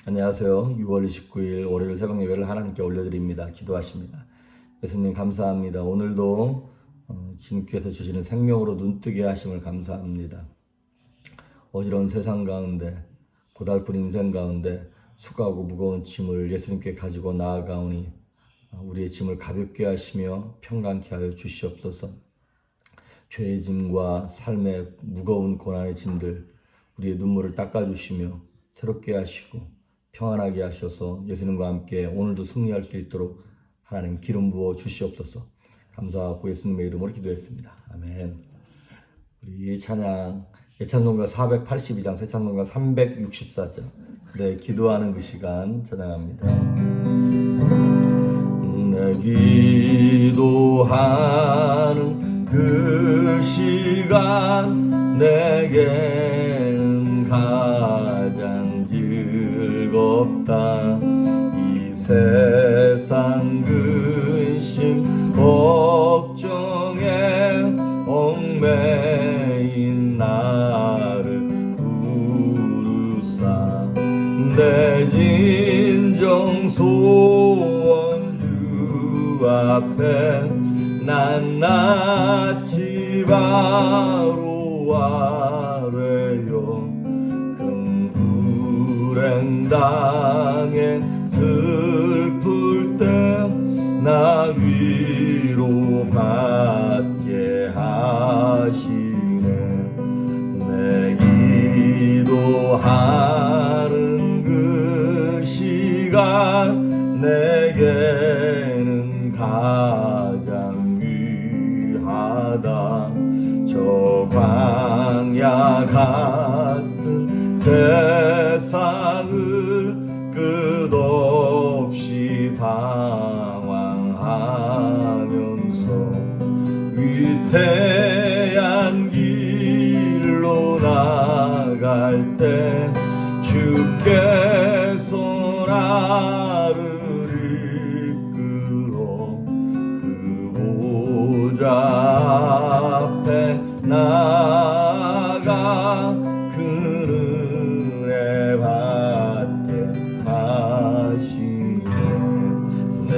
안녕하세요. 6월 29일 월요일 새벽 예배를 하나님께 올려드립니다. 기도하십니다. 예수님 감사합니다. 오늘도 주님께서 주시는 생명으로 눈뜨게 하심을 감사합니다. 어지러운 세상 가운데 고달픈 인생 가운데 수고하고 무거운 짐을 예수님께 가지고 나아가오니 우리의 짐을 가볍게 하시며 평강케 하여 주시옵소서. 죄의 짐과 삶의 무거운 고난의 짐들 우리의 눈물을 닦아주시며 새롭게 하시고 평안하게 하셔서 예수님과 함께 오늘도 승리할 수 있도록 하나님 기름 부어 주시옵소서. 감사하고 예수님의 이름으로 기도했습니다. 아멘. 우리 찬양 예찬송가 482장 새찬송가 364장 기도하는 그 시간 찬양합니다. 내 기도하는 그 시간 내게는 가장 즐겁다. 이 세상 근심 걱정에 얽매인 나를 부르사 내 진정 소원 주 앞에 낱낱이 바로 아뢰요. 큰 불행 당해 슬플 때 나 위로 받게 하시네. 내 기도하는 그 시간 내게는 가장 귀하다. 저 광야 같은 세상을 끝없이 방황하면서 위태한 길로 나갈 때 주께서 나를 이끌어 그 보좌 앞에 나가 그 은혜 받게 하시네. 내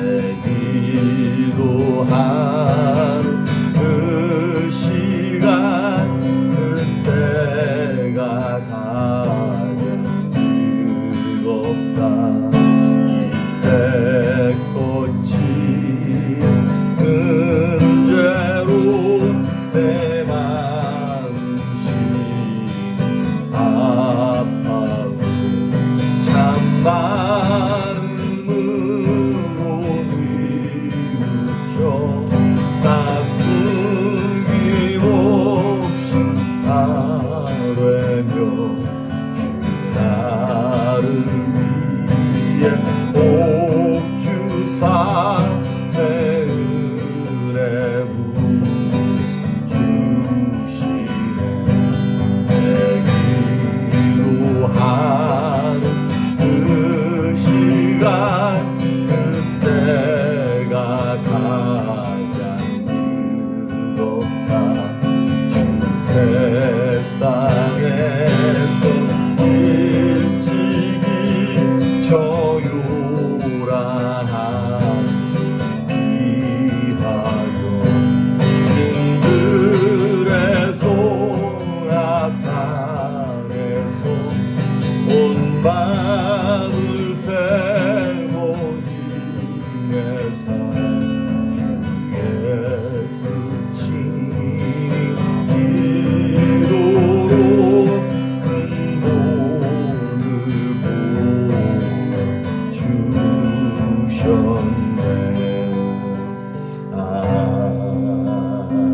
기도하는 그 시간 그때가 가장 즐겁다. 이때 꽃이 든 죄로 내 마음이 아파도 참 마음으로 뉘우쳐 나 숨김없이 아뢰며 주 나를 위해 옥주사 새 은혜 부어주시네. 내 기도하는 그 시간 그때가 가장 즐겁다. 주 세상에서 일찍이 저 요란한 비하여 빈들의 소라산에서 온 마을 세고 중에서 주 예수 기도로 큰 복을 보여주셨네.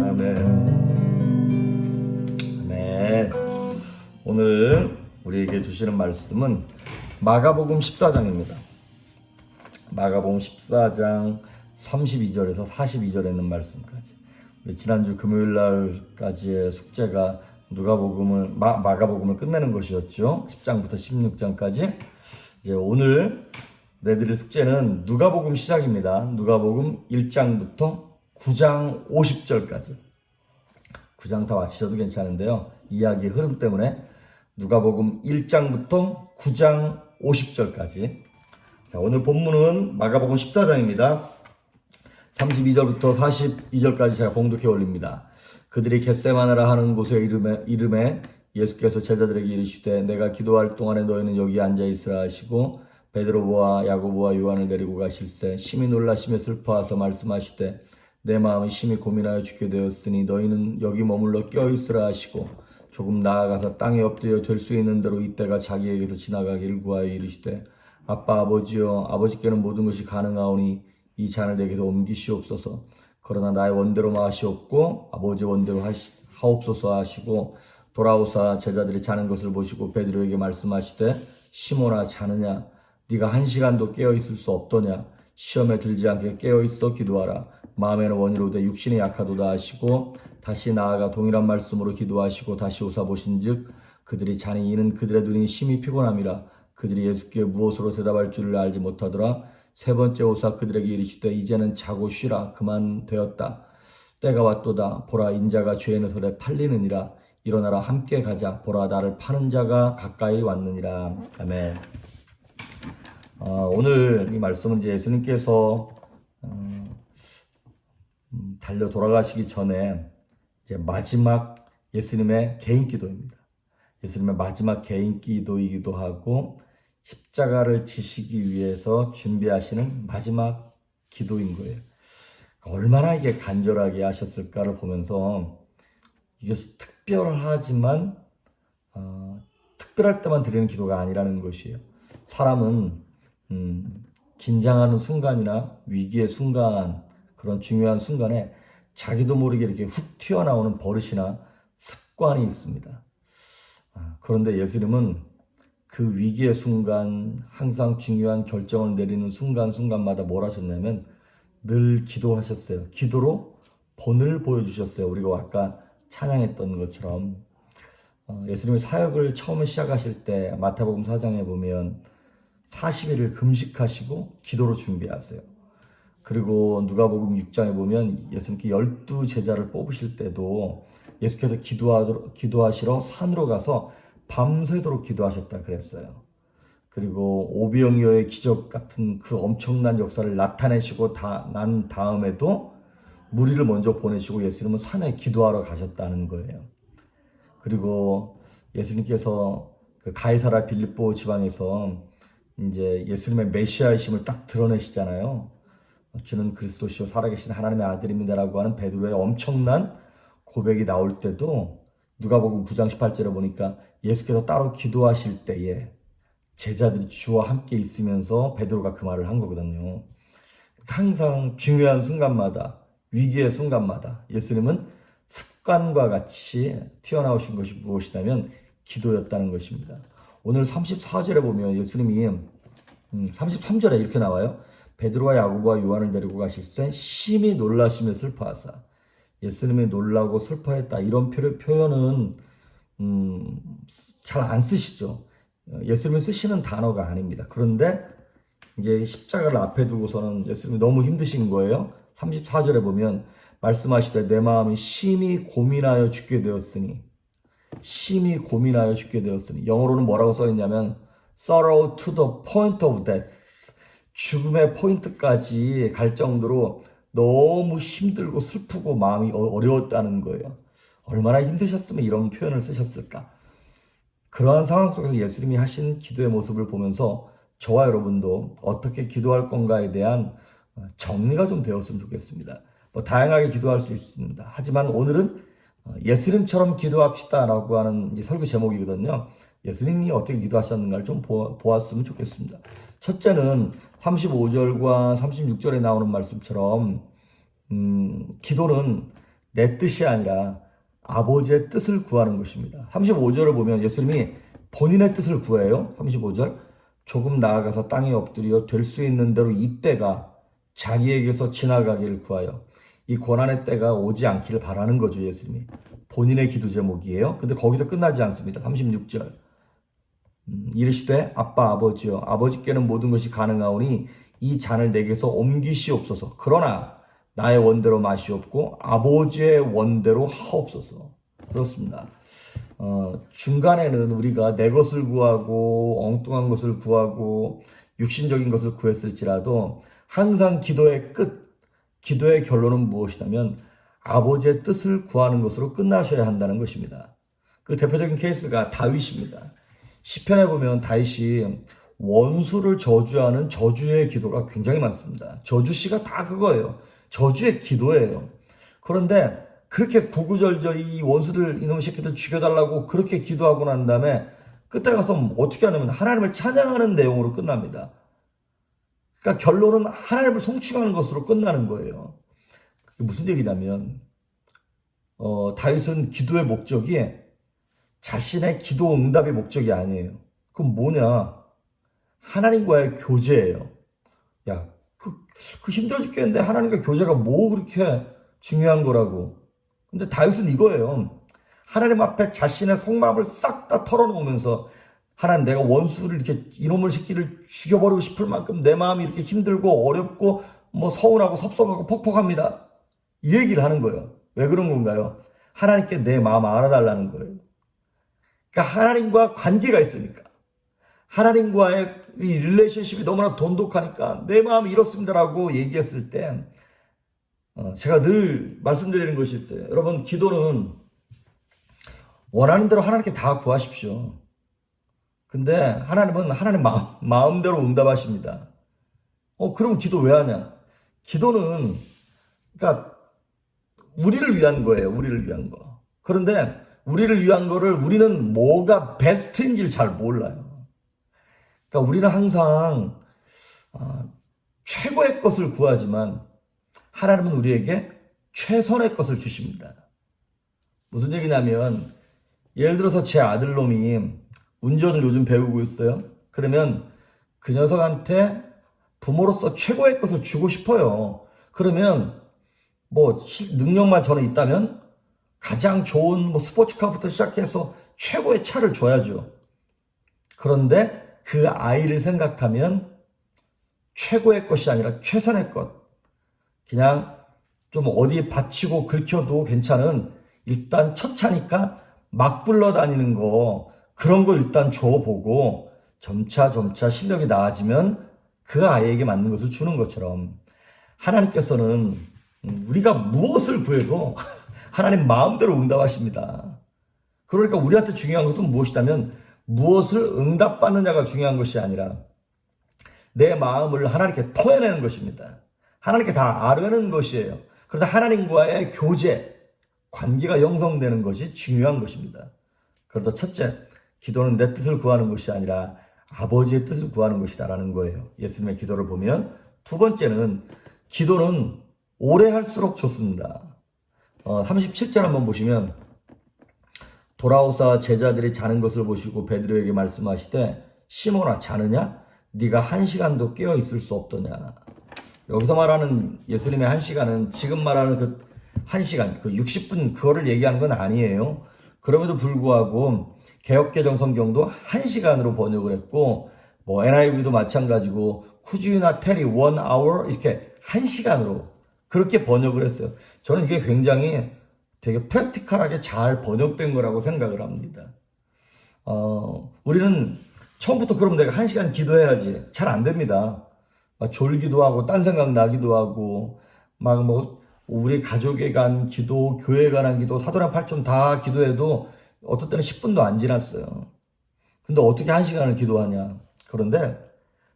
아멘. 아멘. 오늘 우리에게 주시는 말씀은 마가복음 14장입니다. 마가복음 14장 32절에서 42절에 있는 말씀까지. 지난주 금요일 날까지의 숙제가 마가복음을 끝내는 것이었죠. 10장부터 16장까지. 이제 오늘 내드릴 숙제는 누가복음 시작입니다. 누가복음 1장부터 9장 50절까지. 9장 다 마치셔도 괜찮은데요. 이야기 흐름 때문에 누가복음 1장부터 9장 50절까지. 자, 오늘 본문은 마가복음 14장입니다. 32절부터 42절까지 제가 봉독해 올립니다. 그들이 겟세마네라 하는 곳의 이름에 예수께서 제자들에게 이르시되 내가 기도할 동안에 너희는 여기 앉아 있으라 하시고 베드로와 야고보와 요한을 데리고 가실새 심히 놀라시며 슬퍼하사 말씀하시되 내 마음이 심히 고민하여 죽게 되었으니 너희는 여기 머물러 껴있으라 하시고 조금 나아가서 땅에 엎드려 될 수 있는 대로 이때가 자기에게서 지나가기를 구하여 이르시되 아빠 아버지여 아버지께는 모든 것이 가능하오니 이 잔을 내게서 옮기시옵소서. 그러나 나의 원대로 마시옵고 아버지의 원대로 하옵소서 하시고 돌아오사 제자들이 자는 것을 보시고 베드로에게 말씀하시되 시몬아 자느냐 네가 1시간도 깨어있을 수 없더냐 시험에 들지 않게 깨어있어 기도하라. 마음에는 원이로되 육신이 약하도다 하시고 다시 나아가 동일한 말씀으로 기도하시고 다시 오사 보신즉 그들이 자니 이는 그들의 눈이 심히 피곤함이라. 그들이 예수께 무엇으로 대답할 줄을 알지 못하더라. 세 번째 오사 그들에게 이르시되 이제는 자고 쉬라. 그만 되었다. 때가 왔도다. 보라 인자가 죄인의 손에 팔리느니라. 일어나라 함께 가자. 보라 나를 파는 자가 가까이 왔느니라. 아멘. 오늘 이 말씀은 이제 예수님께서 달려 돌아가시기 전에 이제 마지막 예수님의 개인 기도입니다. 예수님의 마지막 개인 기도이기도 하고 십자가를 지시기 위해서 준비하시는 마지막 기도인 거예요. 얼마나 이게 간절하게 하셨을까를 보면서 이게 특별하지만 특별할 때만 드리는 기도가 아니라는 것이에요. 사람은 긴장하는 순간이나 위기의 순간, 그런 중요한 순간에 자기도 모르게 이렇게 훅 튀어나오는 버릇이나 습관이 있습니다. 그런데 예수님은 그 위기의 순간, 항상 중요한 결정을 내리는 순간순간마다 뭘 하셨냐면 늘 기도하셨어요. 기도로 본을 보여주셨어요. 우리가 아까 찬양했던 것처럼 예수님이 사역을 처음에 시작하실 때 마태복음 4장에 보면 40일을 금식하시고 기도로 준비하세요. 그리고 누가복음 6장에 보면 예수님께 12제자를 뽑으실 때도 예수께서 기도하시러 산으로 가서 밤새도록 기도하셨다 그랬어요. 그리고 오병이어의 기적 같은 그 엄청난 역사를 나타내시고 난 다음에도 무리를 먼저 보내시고 예수님은 산에 기도하러 가셨다는 거예요. 그리고 예수님께서 그 가이사라 빌립보 지방에서 이제 예수님의 메시아이심을 딱 드러내시잖아요. 주는 그리스도시요 살아계신 하나님의 아들입니다라고 하는 베드로의 엄청난 고백이 나올 때도 누가복음 9장 18절에 보니까 예수께서 따로 기도하실 때에 제자들이 주와 함께 있으면서 베드로가 그 말을 한 거거든요. 항상 중요한 순간마다, 위기의 순간마다 예수님은 습관과 같이 튀어나오신 것이 무엇이냐면 기도였다는 것입니다. 오늘 34절에 보면 예수님이 33절에 이렇게 나와요. 베드로와 야고보와 요한을 데리고 가실새 심히 놀라시며 슬퍼하사. 예수님이 놀라고 슬퍼했다 이런 표현은 잘 안 쓰시죠. 예수님이 쓰시는 단어가 아닙니다. 그런데 이제 십자가를 앞에 두고서는 예수님이 너무 힘드신 거예요. 34절에 보면 말씀하시되 내 마음이 심히 고민하여 죽게 되었으니, 심히 고민하여 죽게 되었으니, 영어로는 뭐라고 써있냐면 sorrow to the point of death, 죽음의 포인트까지 갈 정도로 너무 힘들고 슬프고 마음이 어려웠다는 거예요. 얼마나 힘드셨으면 이런 표현을 쓰셨을까. 그러한 상황 속에서 예수님이 하신 기도의 모습을 보면서 저와 여러분도 어떻게 기도할 건가에 대한 정리가 좀 되었으면 좋겠습니다. 다양하게 기도할 수 있습니다. 하지만 오늘은 예수님처럼 기도합시다 라고 하는 설교 제목이거든요. 예수님이 어떻게 기도하셨는가를 좀 보았으면 좋겠습니다. 첫째는 35절과 36절에 나오는 말씀처럼 기도는 내 뜻이 아니라 아버지의 뜻을 구하는 것입니다. 35절을 보면 예수님이 본인의 뜻을 구해요. 35절 조금 나아가서 땅에 엎드려 될 수 있는 대로 이때가 자기에게서 지나가기를 구하여. 이 고난의 때가 오지 않기를 바라는 거죠. 예수님이 본인의 기도 제목이에요. 근데 거기서 끝나지 않습니다. 36절 이르시되 아빠 아버지여 아버지께는 모든 것이 가능하오니 이 잔을 내게서 옮기시옵소서. 그러나 나의 원대로 마시옵고 아버지의 원대로 하옵소서. 그렇습니다. 중간에는 우리가 내 것을 구하고 엉뚱한 것을 구하고 육신적인 것을 구했을지라도 항상 기도의 끝, 기도의 결론은 무엇이냐면 아버지의 뜻을 구하는 것으로 끝나셔야 한다는 것입니다. 그 대표적인 케이스가 다윗입니다. 시편에 보면 다윗이 원수를 저주하는 저주의 기도가 굉장히 많습니다. 저주시가 다 그거예요. 저주의 기도예요. 그런데 그렇게 구구절절히 원수들 이놈의 새끼들 죽여달라고 그렇게 기도하고 난 다음에 끝에 가서 어떻게 하냐면 하나님을 찬양하는 내용으로 끝납니다. 그러니까 결론은 하나님을 송축하는 것으로 끝나는 거예요. 그게 무슨 얘기냐면 다윗은 기도의 목적이 자신의 기도 응답의 목적이 아니에요. 그럼 뭐냐? 하나님과의 교제예요. 야, 그 힘들어 죽겠는데 하나님과 교제가 뭐 그렇게 중요한 거라고. 근데 다윗은 이거예요. 하나님 앞에 자신의 속마음을 싹 다 털어놓으면서 하나님, 내가 원수를 이렇게 이놈의 새끼를 죽여버리고 싶을 만큼 내 마음이 이렇게 힘들고 어렵고 뭐 서운하고 섭섭하고 퍽퍽합니다. 이 얘기를 하는 거예요. 왜 그런 건가요? 하나님께 내 마음 알아달라는 거예요. 그러니까 하나님과 관계가 있으니까. 하나님과의 이 릴레이션십이 너무나 돈독하니까 내 마음이 이렇습니다라고 얘기했을 때 제가 늘 말씀드리는 것이 있어요. 여러분, 기도는 원하는 대로 하나님께 다 구하십시오. 근데 하나님은 하나님 마음대로 응답하십니다. 그럼 기도 왜 하냐? 기도는 그러니까 우리를 위한 거예요. 우리를 위한 거. 그런데 우리를 위한 거를 우리는 뭐가 베스트인지를 잘 몰라요. 그러니까 우리는 항상 최고의 것을 구하지만 하나님은 우리에게 최선의 것을 주십니다. 무슨 얘기냐면 예를 들어서 제 아들놈이 운전을 요즘 배우고 있어요. 그러면 그 녀석한테 부모로서 최고의 것을 주고 싶어요. 그러면 뭐 능력만 저는 있다면 가장 좋은 뭐 스포츠카부터 시작해서 최고의 차를 줘야죠. 그런데 그 아이를 생각하면 최고의 것이 아니라 최선의 것, 그냥 좀 어디에 받치고 긁혀도 괜찮은 일단 첫 차니까 막 굴러다니는 거, 그런 거 일단 줘보고 점차 실력이 나아지면 그 아이에게 맞는 것을 주는 것처럼 하나님께서는 우리가 무엇을 구해도 하나님 마음대로 응답하십니다. 그러니까 우리한테 중요한 것은 무엇이냐면 무엇을 응답받느냐가 중요한 것이 아니라 내 마음을 하나님께 토해내는 것입니다. 하나님께 다 아뢰는 것이에요. 그러다 하나님과의 교제, 관계가 형성되는 것이 중요한 것입니다. 그러다 첫째, 기도는 내 뜻을 구하는 것이 아니라 아버지의 뜻을 구하는 것이다라는 거예요. 예수님의 기도를 보면 두 번째는 기도는 오래 할수록 좋습니다. 37절 한번 보시면 돌아오사 제자들이 자는 것을 보시고 베드로에게 말씀하시되 시몬아 자느냐? 네가 1시간도 깨어 있을 수 없더냐. 여기서 말하는 예수님의 1시간은 지금 말하는 그 1시간, 그 60분 그거를 얘기하는 건 아니에요. 그럼에도 불구하고 개역개정 성경도 1시간으로 번역을 했고 뭐 NIV도 마찬가지고 Could you not tell 1 hour? 이렇게 1시간으로 그렇게 번역을 했어요. 저는 이게 굉장히 되게 프랙티컬하게 잘 번역된 거라고 생각을 합니다. 우리는 처음부터 그럼 내가 1시간 기도해야지. 잘 안 됩니다. 막 졸기도 하고, 딴 생각 나기도 하고, 막 뭐, 우리 가족에 간 기도, 교회에 관한 기도, 사도랑 팔촌 다 기도해도 어떨 때는 10분도 안 지났어요. 근데 어떻게 1시간을 기도하냐. 그런데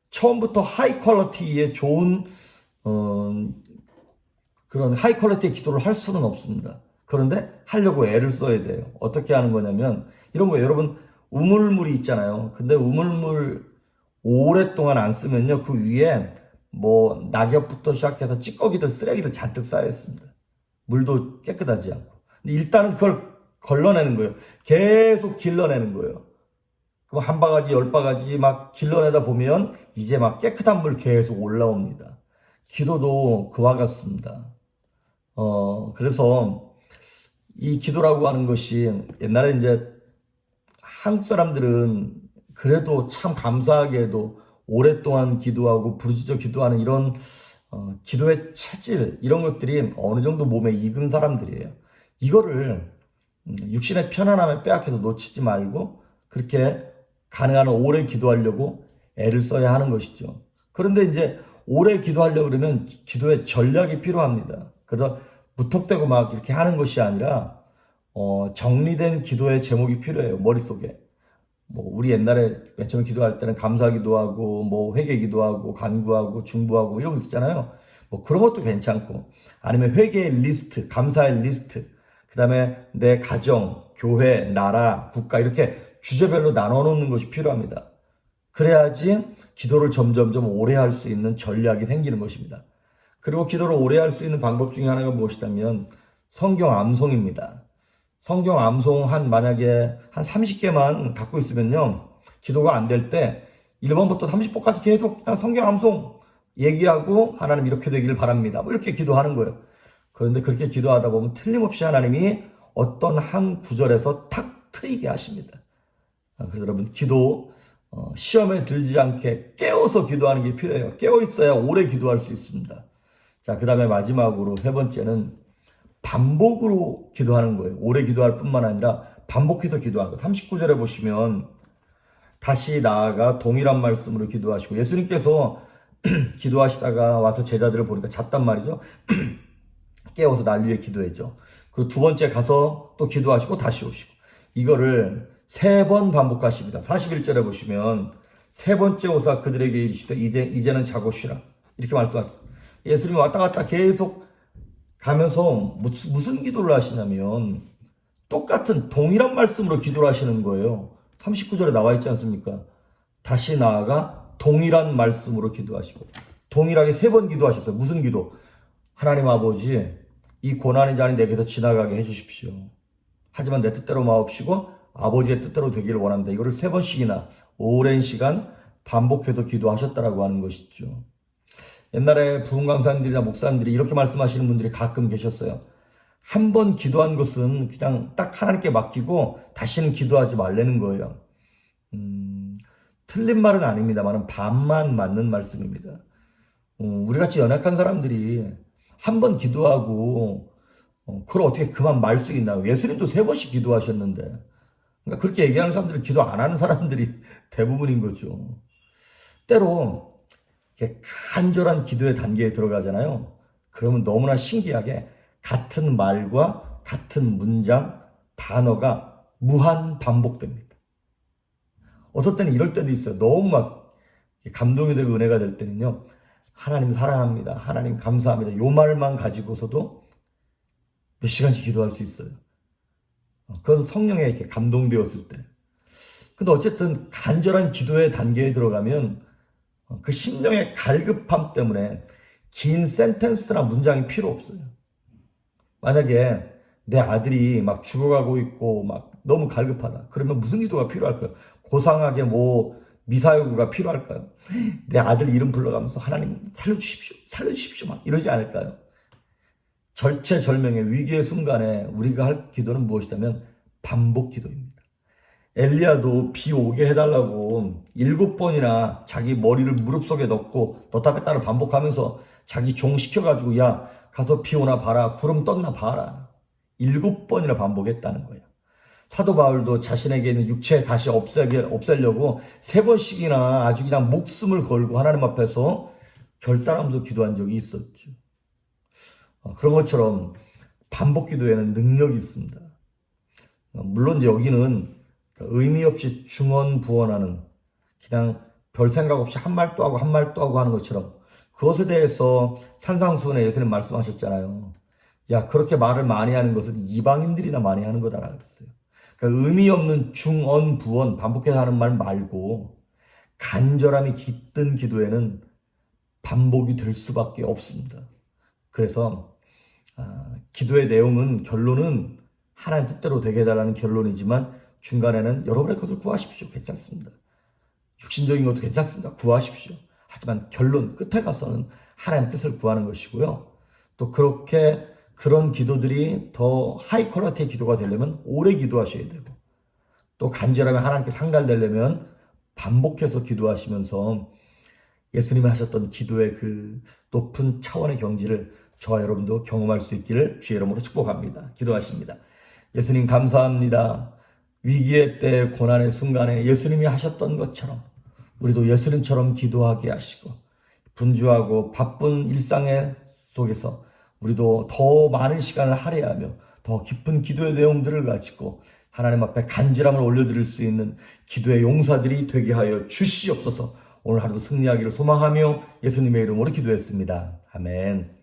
처음부터 하이 퀄리티의 좋은, 그런 하이 퀄리티의 기도를 할 수는 없습니다. 그런데 하려고 애를 써야 돼요. 어떻게 하는 거냐면 이런 거예요. 여러분 우물물이 있잖아요. 근데 우물물 오랫동안 안 쓰면요. 그 위에 뭐 낙엽부터 시작해서 찌꺼기들 쓰레기들 잔뜩 쌓여 있습니다. 물도 깨끗하지 않고. 근데 일단은 그걸 걸러내는 거예요. 계속 길러내는 거예요. 그럼 한 바가지, 10바가지 막 길러내다 보면 이제 막 깨끗한 물 계속 올라옵니다. 기도도 그와 같습니다. 그래서 이 기도라고 하는 것이 옛날에 이제 한국 사람들은 그래도 참 감사하게도 오랫동안 기도하고 부르짖어 기도하는 이런 기도의 체질 이런 것들이 어느 정도 몸에 익은 사람들이에요. 이거를 육신의 편안함에 빼앗겨서 놓치지 말고 그렇게 가능한 한 오래 기도하려고 애를 써야 하는 것이죠. 그런데 이제 오래 기도하려고 그러면 기도에 전략이 필요합니다. 그래서 무턱대고 막 이렇게 하는 것이 아니라 정리된 기도의 제목이 필요해요. 머릿속에. 뭐 우리 옛날에 맨 처음에 기도할 때는 감사 기도하고 뭐 회개 기도하고 간구하고 중부하고 이런 거 있었잖아요. 뭐 그런 것도 괜찮고 아니면 회개의 리스트, 감사의 리스트, 그다음에 내 가정, 교회, 나라, 국가 이렇게 주제별로 나눠 놓는 것이 필요합니다. 그래야지 기도를 점점점 오래 할 수 있는 전략이 생기는 것입니다. 그리고 기도를 오래 할 수 있는 방법 중에 하나가 무엇이냐면 성경 암송입니다. 성경 암송 만약에 한 30개만 갖고 있으면요. 기도가 안 될 때 1번부터 30번까지 계속 그냥 성경 암송 얘기하고 하나님 이렇게 되기를 바랍니다. 뭐 이렇게 기도하는 거예요. 그런데 그렇게 기도하다 보면 틀림없이 하나님이 어떤 한 구절에서 탁 트이게 하십니다. 그래서 여러분 기도 시험에 들지 않게 깨워서 기도하는 게 필요해요. 깨어 있어야 오래 기도할 수 있습니다. 자, 그 다음에 마지막으로 세 번째는 반복으로 기도하는 거예요. 오래 기도할 뿐만 아니라 반복해서 기도하는 거예요. 39절에 보시면 다시 나아가 동일한 말씀으로 기도하시고 예수님께서 기도하시다가 와서 제자들을 보니까 잤단 말이죠. 깨워서 날 위해 기도했죠. 그리고 두 번째 가서 또 기도하시고 다시 오시고 이거를 3번 반복하십니다. 41절에 보시면 세 번째 오사 그들에게 이르시되 이제는 자고 쉬라 이렇게 말씀하십니다. 예수님이 왔다 갔다 계속 가면서 무슨 기도를 하시냐면 똑같은 동일한 말씀으로 기도를 하시는 거예요. 39절에 나와 있지 않습니까? 다시 나아가 동일한 말씀으로 기도하시고 동일하게 3번 기도하셨어요. 무슨 기도? 하나님 아버지 이 고난의 잔이 내게서 지나가게 해주십시오. 하지만 내 뜻대로 마옵시고 아버지의 뜻대로 되기를 원합니다. 이거를 3번씩이나 오랜 시간 반복해서 기도하셨다라고 하는 것이죠. 옛날에 부흥 강사님들이나 목사님들이 이렇게 말씀하시는 분들이 가끔 계셨어요. 한 번 기도한 것은 그냥 딱 하나님께 맡기고 다시는 기도하지 말라는 거예요. 틀린 말은 아닙니다만 반만 맞는 말씀입니다. 우리같이 연약한 사람들이 한 번 기도하고 그걸 어떻게 그만 말 수 있나요? 예수님도 3번씩 기도하셨는데 그러니까 그렇게 얘기하는 사람들은 기도 안 하는 사람들이 대부분인 거죠. 때로 간절한 기도의 단계에 들어가잖아요. 그러면 너무나 신기하게 같은 말과 같은 문장, 단어가 무한 반복됩니다. 어떨 때는 이럴 때도 있어요. 너무 막 감동이 되고 은혜가 될 때는요. 하나님 사랑합니다. 하나님 감사합니다. 요 말만 가지고서도 몇 시간씩 기도할 수 있어요. 그건 성령에 이렇게 감동되었을 때. 근데 어쨌든 간절한 기도의 단계에 들어가면 그 심령의 갈급함 때문에 긴 센텐스나 문장이 필요 없어요. 만약에 내 아들이 막 죽어가고 있고 막 너무 갈급하다. 그러면 무슨 기도가 필요할까요? 고상하게 미사여구가 필요할까요? 내 아들 이름 불러가면서 하나님 살려주십시오. 살려주십시오. 막 이러지 않을까요? 절체절명의 위기의 순간에 우리가 할 기도는 무엇이냐면 반복 기도입니다. 엘리야도 비 오게 해달라고 7번이나 자기 머리를 무릎 속에 넣고 넣다 뺐다를 반복하면서 자기 종 시켜가지고 야 가서 비 오나 봐라 구름 떴나 봐라 7번이나 반복했다는 거예요. 사도 바울도 자신에게 있는 육체의 가시 없애려고 3번씩이나 아주 그냥 목숨을 걸고 하나님 앞에서 결단하면서 기도한 적이 있었죠. 그런 것처럼 반복 기도에는 능력이 있습니다. 물론 여기는 의미 없이 중언부언하는 그냥 별 생각 없이 한 말도 하고 한 말도 하고 하는 것처럼 그것에 대해서 산상수훈에 예수님 말씀하셨잖아요. 야 그렇게 말을 많이 하는 것은 이방인들이나 많이 하는 거다라 그랬어요. 그러니까 의미 없는 중언부언 반복해서 하는 말 말고 간절함이 깃든 기도에는 반복이 될 수밖에 없습니다. 그래서 기도의 내용은 결론은 하나님 뜻대로 되게 해달라는 결론이지만 중간에는 여러분의 것을 구하십시오. 괜찮습니다. 육신적인 것도 괜찮습니다. 구하십시오. 하지만 결론 끝에 가서는 하나님 뜻을 구하는 것이고요. 또 그런 기도들이 더 하이 퀄리티의 기도가 되려면 오래 기도하셔야 되고 또 간절하게 하나님께 상달되려면 반복해서 기도하시면서 예수님이 하셨던 기도의 그 높은 차원의 경지를 저와 여러분도 경험할 수 있기를 주의 이름으로 축복합니다. 기도하십니다. 예수님 감사합니다. 위기의 때, 고난의 순간에 예수님이 하셨던 것처럼 우리도 예수님처럼 기도하게 하시고 분주하고 바쁜 일상의 속에서 우리도 더 많은 시간을 할애하며 더 깊은 기도의 내용들을 가지고 하나님 앞에 간절함을 올려드릴 수 있는 기도의 용사들이 되게 하여 주시옵소서. 오늘 하루도 승리하기를 소망하며 예수님의 이름으로 기도했습니다. 아멘.